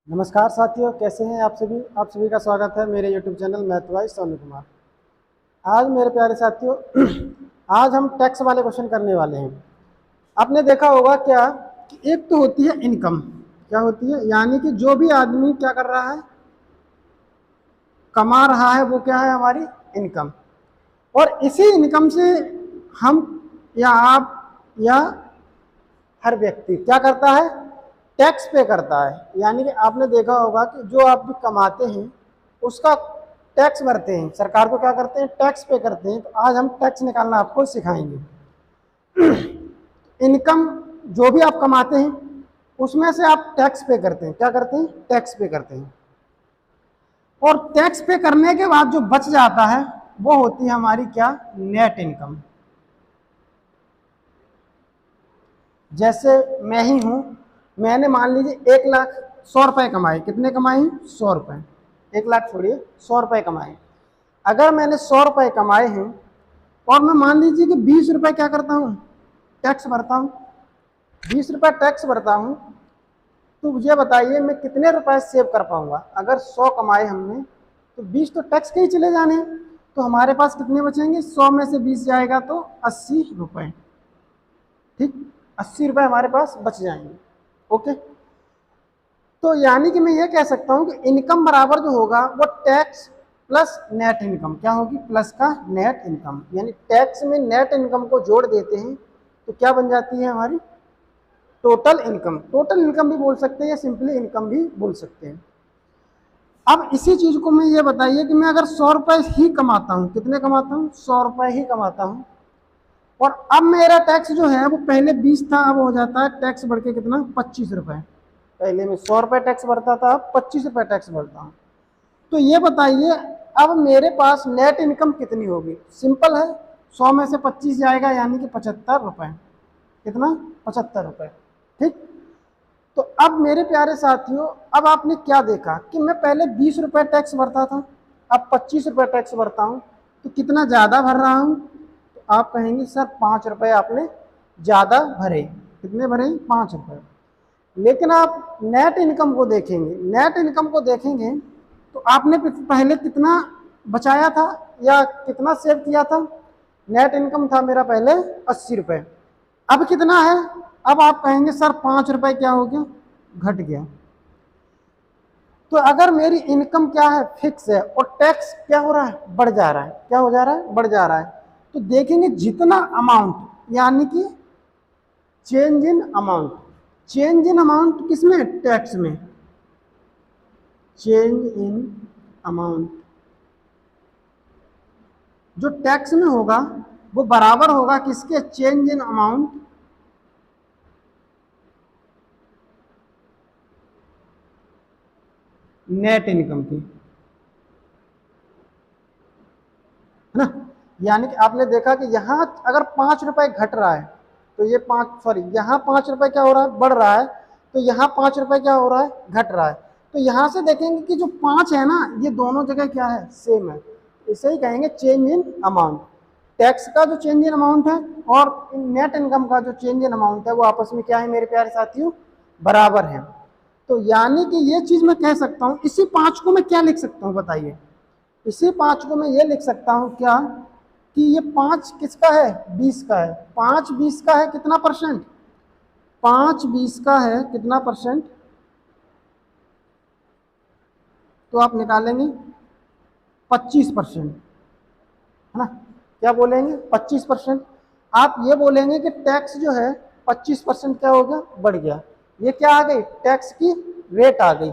नमस्कार साथियों, कैसे हैं आप सभी का स्वागत है मेरे YouTube channel math wise Sonu Kumar. आज मेरे प्यारे साथियों आज हम टैक्स वाले क्वेश्चन करने वाले हैं। आपने देखा होगा क्या कि एक तो होती है इनकम, क्या होती है, यानी कि जो भी आदमी क्या कर रहा है, कमा रहा है, वो क्या है, हमारी इनकम। और इसी इनकम से हम या आप या हर व्यक्ति क्या करता है, टैक्स पे करता है। यानी कि आपने देखा होगा कि जो आप भी कमाते हैं उसका टैक्स भरते हैं, सरकार को क्या करते हैं, टैक्स पे करते हैं। तो आज हम टैक्स निकालना आपको सिखाएंगे। इनकम जो भी आप कमाते हैं उसमें से आप टैक्स पे करते हैं, क्या करते हैं, टैक्स पे करते हैं। और टैक्स पे करने के बाद जो बच जाता है वो होती है हमारी क्या, नेट इनकम। जैसे मैं ही हूं, मैंने मान लीजिए 1,100,000 कमाए। कितने कमाए? 100 रुपए। 1,00,000 छोड़िए, 100 रुपए कमाए। अगर मैंने 100 रुपए कमाए हैं और मैं मान लीजिए कि 20 रुपए क्या करता हूँ, टैक्स भरता हूँ, 20 रुपए टैक्स भरता हूँ, तो मुझे बताइए मैं कितने रुपए सेव कर पाऊंगा। अगर 100 कमाए हमने तो 20 तो टैक्स के ही चले जाने हैं, तो हमारे पास कितने बचेंगे, 100 में से 20 जाएगा तो 80 रुपए। ठीक, 80 रुपए हमारे पास बच जाएंगे। ओके, तो यानी कि मैं ये कह सकता हूं कि इनकम बराबर जो होगा वो टैक्स प्लस नेट इनकम। क्या होगी, प्लस का नेट इनकम। यानी टैक्स में नेट इनकम को जोड़ देते हैं तो क्या बन जाती है हमारी टोटल इनकम। टोटल इनकम भी बोल सकते हैं या सिंपली इनकम भी बोल सकते हैं। अब इसी चीज को मैं ये बताइए कि मैं अगर 100 रुपए ही कमाता हूं, कितने कमाता हूं, 100 रुपए ही कमाता हूं, और अब मेरा टैक्स जो है वो पहले 20 था, अब हो जाता है टैक्स बढ़ के कितना, 25 रुपए। पहले मैं 100 रुपए टैक्स भरता था, अब 25 रुपए टैक्स भरता हूँ। तो ये बताइए अब मेरे पास नेट इनकम कितनी होगी। सिंपल है, 100 में से 25 जाएगा यानी कि 75 रुपए। कितना, 75 रुपए। ठीक, तो अब मेरे प्यारे साथियों, अब आपने क्या देखा कि मैं पहले 20 रुपए टैक्स भरता था, अब 25 रुपए टैक्स भरता हूँ, तो कितना ज्यादा भर रहा हूँ। तो आप कहेंगे सर 5 रुपए आपने ज्यादा भरे। कितने भरे, 5 रुपए। लेकिन आप नेट इनकम को देखेंगे, नेट इनकम को देखेंगे तो आपने पहले कितना बचाया था या कितना सेव किया था। नेट इनकम था मेरा पहले 80 रुपए, अब कितना है, अब आप कहेंगे सर 5 रुपए क्या हो गया, घट गया। तो अगर मेरी इनकम क्या है, फिक्स है, और टैक्स क्या हो रहा है, बढ़ जा रहा है, क्या हो जा रहा है, बढ़ जा रहा है, तो देखेंगे जितना अमाउंट, यानी कि change in amount. Change in amount किसमें, टैक्स में। चेंज इन अमाउंट जो टैक्स में होगा वो बराबर होगा किसके, change in amount net income की, है ना। यानी कि आपने देखा कि यहां अगर 5 रुपए घट रहा है तो ये यहाँ 5 रुपए क्या हो रहा है, बढ़ रहा है, तो यहाँ 5 रुपए क्या हो रहा है, घट रहा है। तो यहां से देखेंगे कि जो 5 है ना, ये दोनों जगह क्या है, सेम है। इसे ही कहेंगे चेंज इन अमाउंट। टैक्स का जो चेंज इन अमाउंट है और नेट इनकम का जो चेंज इन अमाउंट है वो आपस में क्या है मेरे प्यारे साथियों, बराबर है। तो यानी कि ये चीज मैं कह सकता हूं, इसी 5 को मैं क्या लिख सकता हूं बताइए। इसी 5 को मैं ये लिख सकता हूं क्या, कि ये 5 किसका है, 20 का है। 5 20 का है कितना परसेंट, 5 20 का है कितना परसेंट, तो आप निकालेंगे 25%, है ना। क्या बोलेंगे, 25%। आप ये बोलेंगे कि टैक्स जो है 25% क्या हो गया, बढ़ गया। ये क्या आ गई, टैक्स की रेट आ गई।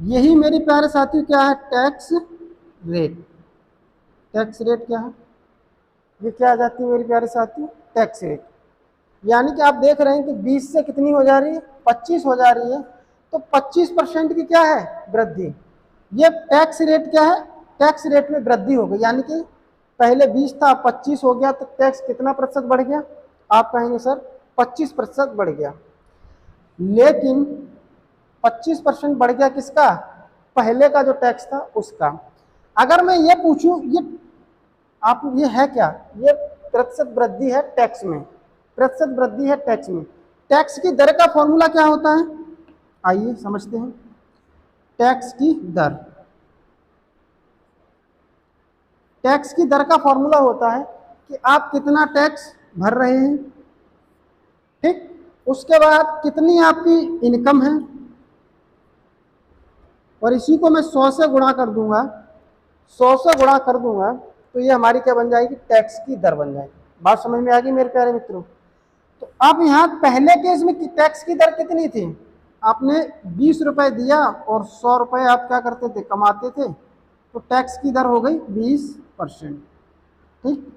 यही मेरे प्यारे साथी क्या है, टैक्स रेट। टैक्स रेट क्या है, ये क्या आ जाती है मेरे प्यारे साथी, टैक्स रेट। यानी कि आप देख रहे हैं कि 20 से कितनी हो जा रही है, 25 हो जा रही है, तो 25% की क्या है, वृद्धि। ये टैक्स रेट क्या है, टैक्स रेट में वृद्धि हो गई। यानी कि पहले 20 था, 25 हो गया, तो टैक्स कितना प्रतिशत बढ़ गया, आप कहेंगे सर 25% बढ़ गया। लेकिन 25% बढ़ गया किसका, पहले का जो टैक्स था उसका। अगर मैं ये पूछूं, ये है क्या, ये प्रतिशत वृद्धि है टैक्स में, प्रतिशत वृद्धि है टैक्स में। टैक्स की दर का फॉर्मूला क्या होता है, आइए समझते हैं। टैक्स की दर। टैक्स की दर का फॉर्मूला होता है कि आप कितना टैक्स भर रहे हैं, ठीक। उसके बाद कितनी आपकी इनकम है, और इसी को मैं 100 से गुणा कर दूंगा, 100 से गुणा कर दूंगा, तो ये हमारी क्या बन जाएगी, टैक्स की दर बन जाएगी। बात समझ में आ गई मेरे प्यारे मित्रों। तो अब यहाँ पहले केस में टैक्स की दर कितनी थी, आपने 20 रुपए दिया और 100 रुपए आप क्या करते थे, कमाते थे, तो टैक्स की दर हो गई 20%, ठीक।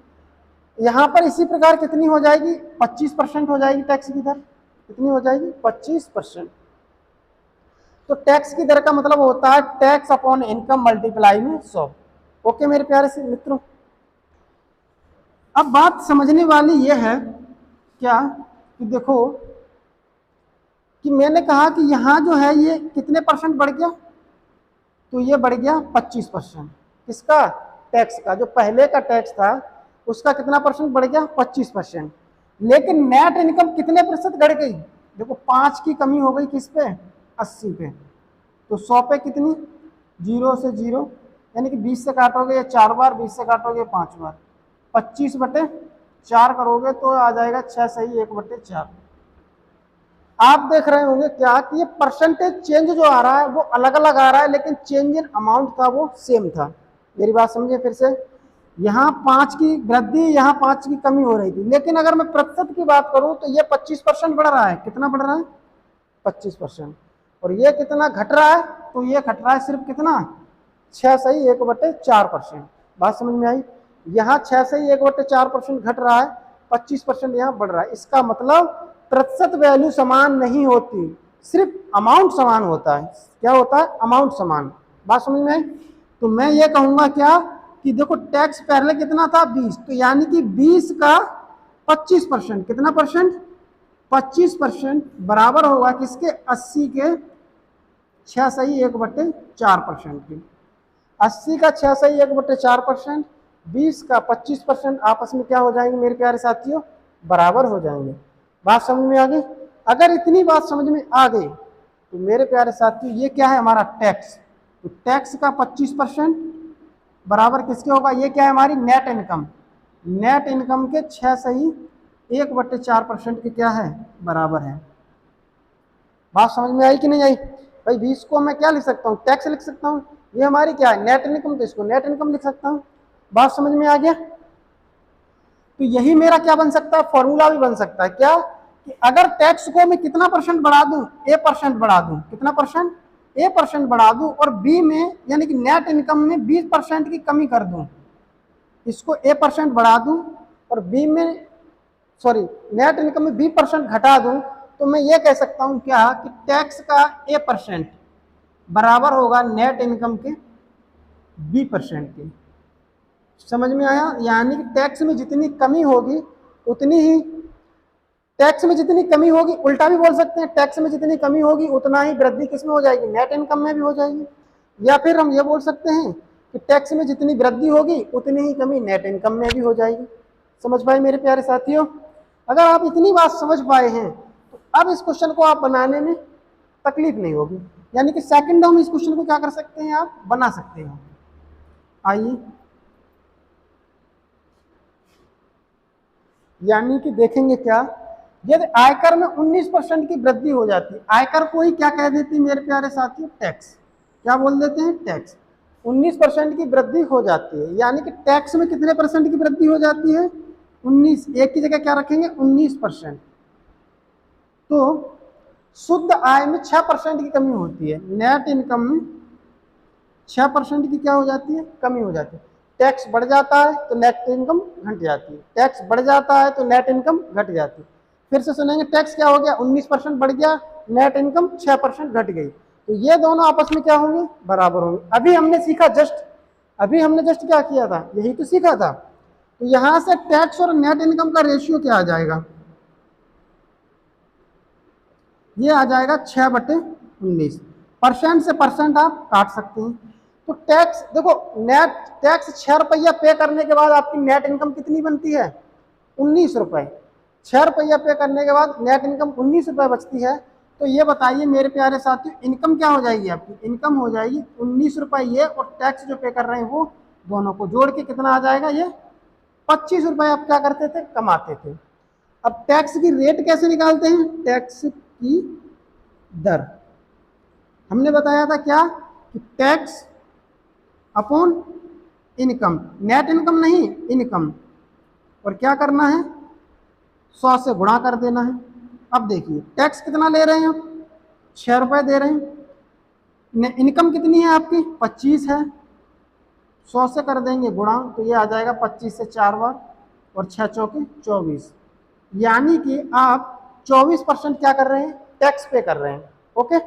यहाँ पर इसी प्रकार कितनी हो जाएगी, 25% हो जाएगी टैक्स की दर। कितनी हो जाएगी, 25%। तो टैक्स की दर का मतलब होता है टैक्स अपॉन इनकम मल्टीप्लाई में 100। ओके मेरे प्यारे से मित्रों। अब बात समझने वाली यह है क्या कि देखो कि मैंने कहा कि यहाँ जो है ये कितने परसेंट बढ़ गया, तो ये बढ़ गया 25%। किसका, टैक्स का। जो पहले का टैक्स था उसका कितना परसेंट बढ़ गया, 25%। लेकिन नेट इनकम कितने प्रतिशत बढ़ गई, देखो 5 की कमी हो गई किस पे, 80 पे। तो 100 पे कितनी, 0 से 0, यानी कि 20 से काटोगे या 4 बार, 20 से काटोगे 5 बार, 25/4 करोगे तो आ जाएगा 6 सही 1/4। आप देख रहे होंगे क्या कि ये परसेंटेज चेंज जो आ रहा है वो अलग अलग आ रहा है, लेकिन चेंज इन अमाउंट था वो सेम था। मेरी बात समझिए फिर से, यहाँ 5 की वृद्धि, यहाँ 5 की कमी हो रही थी, लेकिन अगर मैं प्रतिशत की बात करूं तो ये 25% बढ़ रहा है। कितना बढ़ रहा है, 25%। और ये कितना घट रहा है, तो ये घट रहा है सिर्फ कितना, 6 सही 1/4%। बात समझ में आई, यहाँ 6 सही 1/4% घट रहा है, 25% यहाँ बढ़ रहा है। इसका मतलब प्रतिशत वैल्यू समान नहीं होती, सिर्फ अमाउंट समान होता है। क्या होता है, अमाउंट समान। बात समझ में आई। तो मैं ये कहूंगा क्या कि देखो टैक्स पहले कितना था, 20, तो यानी कि 20 का 25%, कितना परसेंट, 25% बराबर होगा किसके, 80 के 6 सही 1/4% की। 80 का 6 सही 1/4%, 20 का 25% आपस में क्या हो जाएंगे मेरे प्यारे साथियों, बराबर हो जाएंगे। बात समझ में आ गई। अगर इतनी बात समझ में आ गई तो मेरे प्यारे साथियों ये क्या है, हमारा टैक्स। तो टैक्स का 25% बराबर किसके होगा, ये क्या है, हमारी नेट इनकम। नेट इनकम के 6 सही 1/4% के क्या है, बराबर है। बात समझ में आई कि नहीं आई भाई। 20 को मैं क्या लिख सकता हूँ, टैक्स लिख सकता हूँ, ये हमारी क्या है, नेट इनकम, तो इसको नेट इनकम लिख सकता हूँ। बात समझ में आ गया। तो यही मेरा क्या बन सकता है, फॉर्मूला भी बन सकता है क्या, कि अगर टैक्स को मैं कितना परसेंट बढ़ा दूं, A% बढ़ा दूं, कितना परसेंट, A% बढ़ा दूं, और बी में यानी कि नेट इनकम में 20% की कमी कर दूं, इसको A% बढ़ा दूं और बी में, सॉरी, नेट इनकम में 20% घटा दूं, तो मैं ये कह सकता हूं क्या कि टैक्स का A% बराबर होगा नेट इनकम के B% के। समझ में आया। यानी कि टैक्स में जितनी कमी होगी उतनी ही, टैक्स में जितनी कमी होगी, उल्टा भी बोल सकते हैं, टैक्स में जितनी कमी होगी उतना ही वृद्धि किसमें हो जाएगी, नेट इनकम में भी हो जाएगी। या फिर हम ये बोल सकते हैं कि टैक्स में जितनी वृद्धि होगी उतनी ही कमी नेट इनकम में भी हो जाएगी। समझ पाए मेरे प्यारे साथियों। अगर आप इतनी बात समझ पाए हैं तो अब इस क्वेश्चन को आप बनाने में तकलीफ नहीं होगी। यानी कि सेकंड हम इस क्वेश्चन को क्या कर सकते हैं, आप बना सकते हैं। आइए, यानी कि देखेंगे क्या, यदि आयकर में 19% की वृद्धि हो जाती है, आयकर को ही क्या कह देती है मेरे प्यारे साथियों, टैक्स। क्या बोल देते हैं, टैक्स। 19% की वृद्धि हो जाती है, यानी कि टैक्स में कितने परसेंट की वृद्धि हो जाती है, 19। एक की जगह क्या रखेंगे, 19%। तो शुद्ध आय में 6% की कमी होती है, नेट इनकम में 6% की क्या हो जाती है, कमी हो जाती है। टैक्स बढ़ जाता है तो नेट इनकम घट जाती है, टैक्स बढ़ जाता है तो नेट इनकम घट जाती है। फिर से सुनेंगे, टैक्स क्या हो गया, 19% बढ़ गया, नेट इनकम 6% घट गई, तो ये दोनों आपस में क्या होंगे, बराबर होंगे। अभी हमने सीखा अभी हमने जस्ट क्या किया था, यही तो सीखा था। तो यहां से टैक्स और नेट इनकम का रेशियो क्या आ जाएगा, ये आ जाएगा 6/19। परसेंट से परसेंट आप काट सकते हैं। तो टैक्स देखो, नेट टैक्स 6 रुपया पे करने के बाद आपकी नेट इनकम कितनी बनती है, 19 रुपए। 6 रुपया पे करने के बाद नेट इनकम 19 रुपए बचती है। तो ये बताइए मेरे प्यारे साथियों, इनकम क्या हो जाएगी आपकी? इनकम हो जाएगी 19 रुपए ये, और टैक्स जो पे कर रहे हैं वो दोनों को जोड़ के कितना आ जाएगा? ये 25 रुपए आप क्या करते थे? कमाते थे। अब टैक्स की रेट कैसे निकालते हैं? टैक्स की दर हमने बताया था क्या कि tax upon income, net income नहीं, इनकम, और क्या करना है? 100 से गुणा कर देना है। अब देखिए टैक्स कितना ले रहे हैं आप? 6 रुपए दे रहे हैं। इनकम कितनी है आपकी? 25 है। 100 से कर देंगे गुणा, तो ये आ जाएगा 25 से 4 बार, और 6 चौके 24, यानी कि आप 24% क्या कर रहे हैं? टैक्स पे कर रहे हैं। ओके,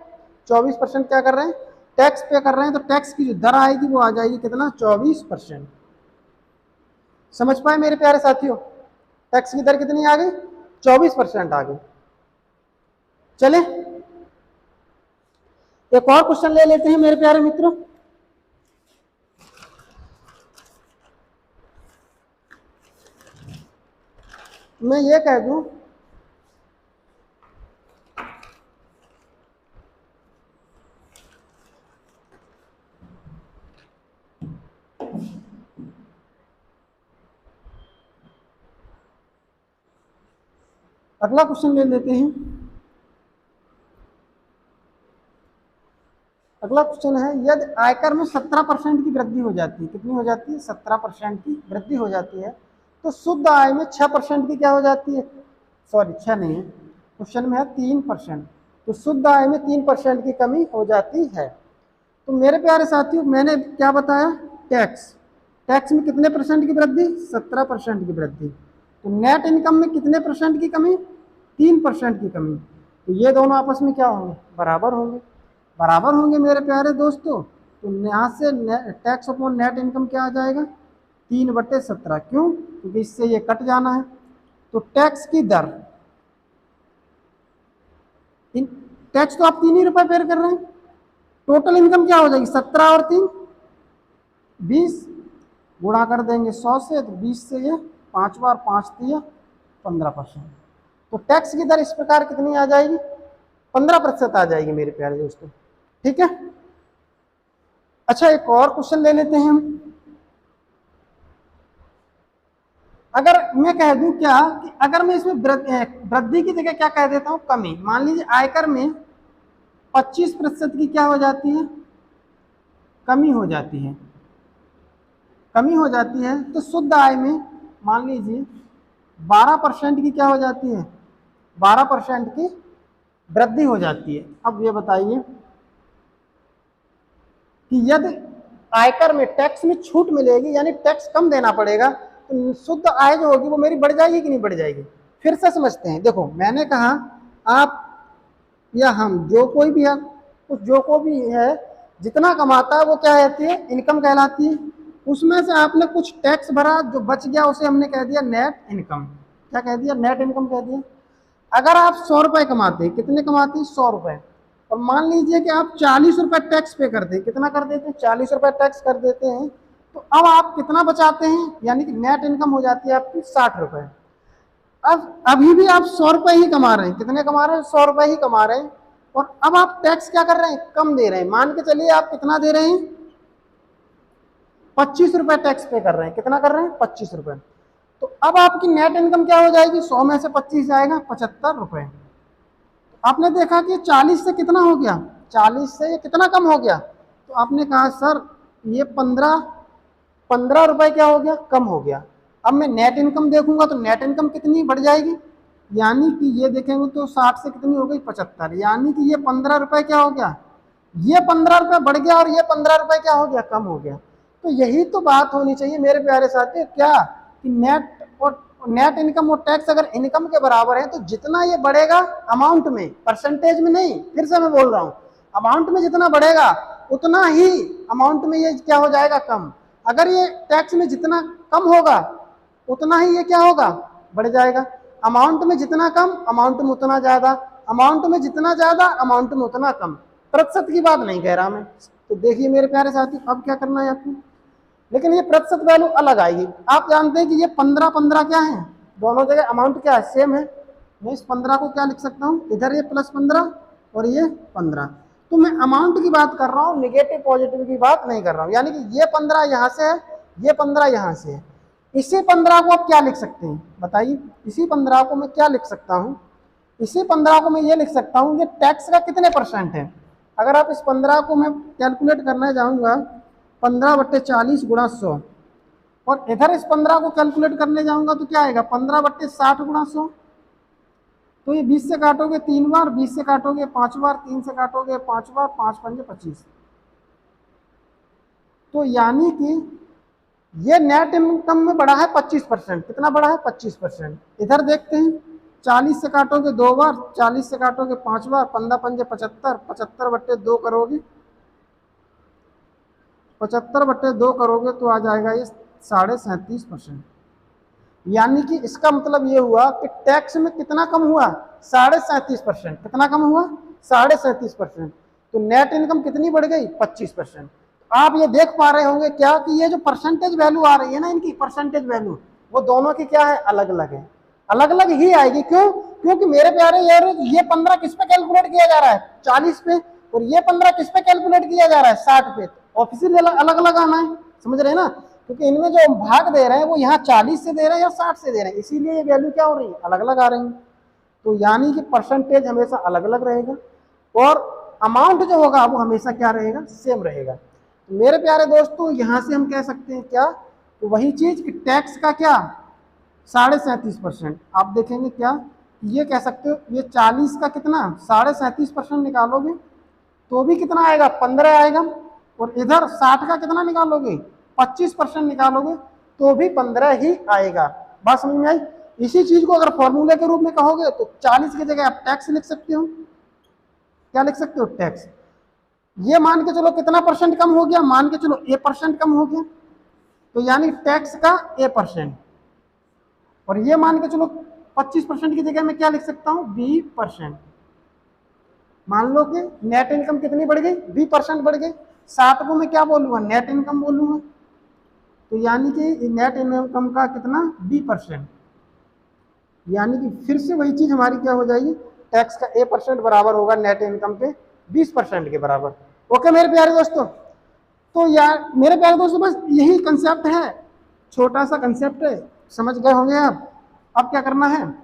24% क्या कर रहे हैं? टैक्स पे कर रहे हैं। तो टैक्स की जो दर आएगी वो आ जाएगी कितना? 24%। समझ पाए मेरे प्यारे साथियों? टैक्स की दर कितनी आ गई? 24% आ गई। चले एक और क्वेश्चन ले लेते हैं मेरे प्यारे मित्रों। मैं ये कह दूं, अगला क्वेश्चन ले लेते हैं। अगला क्वेश्चन है, यदि आयकर में 17% की वृद्धि हो जाती है, कितनी हो जाती है? 17% की वृद्धि हो जाती है, तो शुद्ध आय में 6% की क्या हो जाती है? सॉरी 6 नहीं है, क्वेश्चन में है 3%। तो शुद्ध आय में 3% की कमी हो जाती है। तो मेरे प्यारे साथियों, मैंने क्या बताया? टैक्स, टैक्स में कितने परसेंट की वृद्धि? 17% की वृद्धि। तो नेट इनकम में कितने परसेंट की कमी? 3% की कमी। तो ये दोनों आपस में क्या होंगे? बराबर होंगे। बराबर होंगे मेरे प्यारे दोस्तों। तो यहाँ से टैक्स अपॉन नेट इनकम क्या आ जाएगा? 3/17। क्यों? क्योंकि इससे ये कट जाना है। तो टैक्स की दर, टैक्स तो आप 3 ही रुपए पे कर रहे हैं। टोटल इनकम क्या हो जाएगी? 17 और 3 20, गुणा कर देंगे 100 से, तो 20 से ये 5 बार, 5 दिया 15%। तो टैक्स की दर इस प्रकार कितनी आ जाएगी? 15% आ जाएगी मेरे प्यारे दोस्तों। ठीक है। अच्छा एक और क्वेश्चन ले लेते हैं हम। अगर मैं कह दूं क्या कि अगर मैं इसमें वृद्धि की जगह क्या कह देता हूं? कमी। मान लीजिए आयकर में 25% की क्या हो जाती है? कमी हो जाती है। कमी हो जाती है तो शुद्ध आय में मान लीजिए 12% की क्या हो जाती है? 12% की वृद्धि हो जाती है। अब ये बताइए कि यदि आयकर में टैक्स में छूट मिलेगी, यानी टैक्स कम देना पड़ेगा, तो शुद्ध आय जो होगी वो मेरी बढ़ जाएगी कि नहीं बढ़ जाएगी? फिर से समझते हैं। देखो मैंने कहा आप या हम, जो कोई भी है, कुछ जो कोई भी है जितना कमाता है वो क्या कहती है? इनकम कहलाती है। उसमें से आपने कुछ टैक्स भरा, जो बच गया उसे हमने कह दिया नेट इनकम। क्या कह दिया? नेट इनकम कह दिया। अगर आप 100 रुपए कमाते हैं, कितने कमाते हैं? 100 रुपए, और मान लीजिए कि आप 40 रुपए टैक्स पे कर दे, कितना कर देते हैं? 40 रुपए टैक्स कर देते हैं, तो अब आप कितना बचाते हैं? यानी कि नेट इनकम हो जाती है आपकी 60 रुपए। अब अभी भी आप 100 रुपए ही कमा रहे हैं। कितने कमा रहे हैं? 100 रुपए ही कमा रहे हैं, और अब आप टैक्स क्या कर रहे हैं? कम दे रहे हैं। मान के चलिए आप कितना दे रहे हैं? 25 रुपए टैक्स पे कर रहे हैं। कितना कर रहे हैं? 25 रुपए। तो अब आपकी नेट इनकम क्या हो जाएगी? 100 में से 25 जाएगा 75 रुपए। आपने देखा कि 40 से कितना हो गया? 40 से ये कितना कम हो गया? तो आपने कहा सर ये 15 रुपए क्या हो गया? कम हो गया। अब मैं नेट इनकम देखूंगा तो नेट इनकम कितनी बढ़ जाएगी? यानी कि ये देखेंगे तो 60 से कितनी हो गई? 75। यानी कि ये 15 रुपए क्या हो गया? ये 15 रुपए बढ़ गया, और ये 15 रुपए क्या हो गया? कम हो गया। तो यही तो बात होनी चाहिए मेरे प्यारे साथी, क्या कि नेट इनकम और टैक्स अगर इनकम के बराबर है तो जितना ये बढ़ेगा अमाउंट में, परसेंटेज में नहीं, फिर से मैं बोल रहा हूं, अमाउंट में जितना बढ़ेगा उतना ही अमाउंट में ये क्या हो जाएगा? कम। अगर ये टैक्स में जितना कम होगा उतना ही ये क्या होगा? बढ़ जाएगा। अमाउंट में जितना कम, अमाउंट में उतना ज्यादा, अमाउंट में जितना ज्यादा, अमाउंट में उतना कम। प्रतिशत की बात नहीं कह रहा मैं। तो देखिए मेरे प्यारे साथी, अब क्या करना है आपको, लेकिन ये प्रतिशत वैल्यू अलग आएगी। आप जानते हैं कि ये 15 क्या है? दोनों जगह अमाउंट क्या है? सेम है। मैं इस 15 को क्या लिख सकता हूँ? इधर ये +15, और ये 15। तो मैं अमाउंट की बात कर रहा हूँ, निगेटिव पॉजिटिव की बात नहीं कर रहा हूँ। यानी कि ये 15 यहाँ से है, ये 15 यहाँ से है। इसी 15 को आप क्या लिख सकते हैं बताइए? इसी 15 को मैं क्या लिख सकता हूँ? इसी 15 को मैं ये लिख सकता हूँ, ये टैक्स का कितने % है। अगर आप इस 15 को मैं कैलकुलेट करना जाऊँगा 15/40 गुणा 100, और इधर इस 15 को कैलकुलेट करने जाऊँगा तो क्या आएगा 15/60 गुणा 100। तो ये 20 से काटोगे 3 बार, 20 से काटोगे 5 बार, 3 से काटोगे 5 बार, 5 पंजे 25। तो यानी कि ये नेट इनकम में बढ़ा है 25%। कितना बढ़ा है? 25%। इधर देखते हैं, 40 से काटोगे 2 बार, 40 से काटोगे 5 बार, 15 पंजे 75, 75/2 करोगे, 75/2 करोगे तो आ जाएगा ये 37.5%। यानी कि इसका मतलब ये हुआ कि टैक्स में कितना कम हुआ? 37.5%। कितना कम हुआ? 37.5%। तो नेट इनकम कितनी बढ़ गई? 25%। आप ये देख पा रहे होंगे क्या कि ये जो परसेंटेज वैल्यू आ रही है ना, इनकी परसेंटेज वैल्यू, वो दोनों की क्या है? अलग अलग है। अलग अलग ही आएगी। क्यों? क्योंकि मेरे प्यारे यार, ये 15 किस पे कैलकुलेट किया जा रहा है? 40 पे। और ये 15 किस पे कैलकुलेट किया जा रहा है? 60 पे। ऑफिशियली अलग अलग आना है, समझ रहे हैं ना? क्योंकि इनमें जो भाग दे रहे हैं वो यहाँ 40 से दे रहे हैं या 60 से दे रहे हैं, इसीलिए ये वैल्यू क्या हो रही है? अलग अलग आ रही है। तो यानी कि परसेंटेज हमेशा अलग अलग रहेगा और अमाउंट जो होगा वो हमेशा क्या रहेगा? सेम रहेगा। तो मेरे प्यारे दोस्तों, यहाँ से हम कह सकते हैं क्या? तो वही चीज कि टैक्स का क्या 37.5%। आप देखेंगे क्या, ये कह सकते हो ये 40 का कितना 37.5% निकालोगे तो भी कितना आएगा? 15 आएगा। और इधर 60 का कितना निकालोगे? 25% निकालोगे तो भी 15 ही आएगा। बात समझ में आई? इसी चीज को अगर फॉर्मूले के रूप में कहोगे तो 40 की जगह आप टैक्स लिख सकते हो। क्या लिख सकते हो? टैक्स। ये मान के चलो कितना % कम हो गया? मान के चलो A% कम हो गया, तो यानी टैक्स का A%। और ये मान के चलो 25% की जगह मैं क्या लिख सकता हूं? B%। मान लो कि नेट इनकम कितनी बढ़ गई? B% बढ़ गई। 60 को मैं क्या बोलूंगा? नेट इनकम बोलूंगा। तो यानी कि नेट इनकम का कितना? B%। यानी कि फिर से वही चीज हमारी क्या हो जाएगी? टैक्स का A% बराबर होगा नेट इनकम के 20% के बराबर। ओके मेरे प्यारे दोस्तों? तो यार मेरे प्यारे दोस्तों, बस यही कंसेप्ट है, छोटा सा कंसेप्ट है, समझ गए होंगे आप। अब क्या करना है?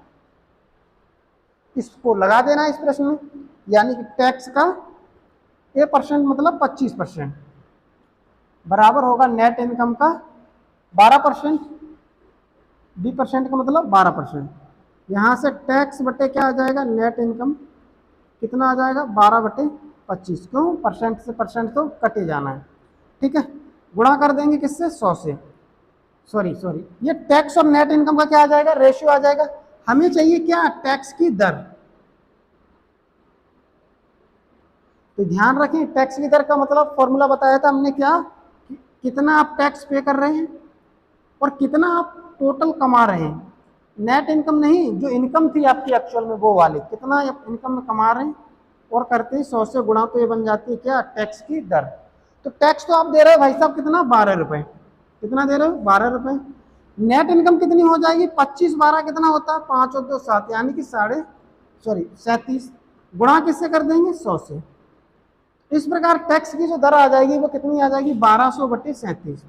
इसको लगा देना है इस प्रश्न में। यानी कि टैक्स का A% मतलब 25% बराबर होगा नेट इनकम का 12%। B% का मतलब 12%। यहाँ से टैक्स बटे क्या आ जाएगा? नेट इनकम कितना आ जाएगा? 12/25। क्यों? परसेंट से परसेंट तो कटे जाना है, ठीक है। गुणा कर देंगे किससे? 100 से। सॉरी ये टैक्स और नेट इनकम का क्या आ जाएगा? रेशियो आ जाएगा। हमें चाहिए क्या? टैक्स की दर। तो ध्यान रखें, टैक्स की दर का मतलब फॉर्मूला बताया था हमने क्या? कितना आप टैक्स पे कर रहे हैं और कितना आप टोटल कमा रहे हैं। नेट इनकम नहीं, जो इनकम थी आपकी एक्चुअल में वो वाली, कितना इनकम में कमा रहे हैं और करते हैं 100 से गुणा, तो ये बन जाती है क्या? टैक्स की दर। तो टैक्स तो आप दे रहे हो भाई साहब कितना? 12 रुपए। कितना दे रहे हो? 12 रुपए। नेट इनकम कितनी हो जाएगी? 25 12 कितना होता है? 5 और 2 7, यानी कि 37 गुणा किससे कर देंगे? 100 से। इस प्रकार टैक्स की जो दर आ जाएगी वो कितनी आ जाएगी? 1200/37।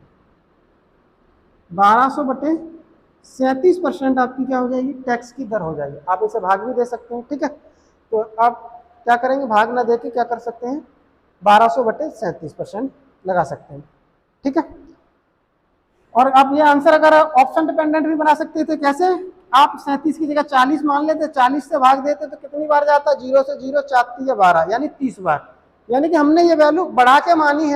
1200/37% आपकी क्या हो जाएगी? टैक्स की दर हो जाएगी। आप इसे भाग भी दे सकते हैं, ठीक है। तो आप क्या करेंगे? भाग ना देके क्या कर सकते हैं? 1200/37% लगा सकते हैं, ठीक है। और आप ये आंसर अगर ऑप्शन डिपेंडेंट भी बना सकते थे। कैसे? आप 37 की जगह 40 मान लेते, 40 से भाग देते तो कितनी बार जाता? 0 से 0 4 या 12, यानी 30 बार। यानी कि हमने ये वैल्यू बढ़ा के मानी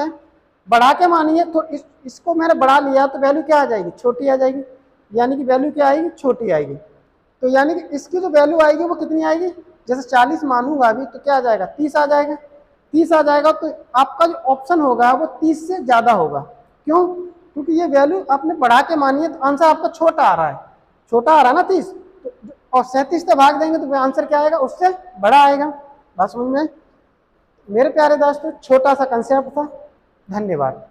है, तो इसको मैंने बढ़ा लिया तो वैल्यू क्या आ जाएगी? छोटी आ जाएगी। यानी कि वैल्यू क्या आएगी? छोटी आएगी। तो यानी कि इसकी जो वैल्यू आएगी वो कितनी आएगी? जैसे 40 मानूंगा अभी तो क्या आ जाएगा? 30 आ जाएगा। 30 आ जाएगा तो आपका जो ऑप्शन होगा वो 30 से ज्यादा होगा। क्यों? क्योंकि ये वैल्यू आपने बढ़ा के मानी है तो आंसर आपका छोटा आ रहा है। छोटा आ रहा है ना 30, और 37 से भाग देंगे तो आंसर क्या आएगा? उससे बड़ा आएगा। बात समझ में? मेरे प्यारे दोस्तों, छोटा सा कंसेप्ट था। धन्यवाद।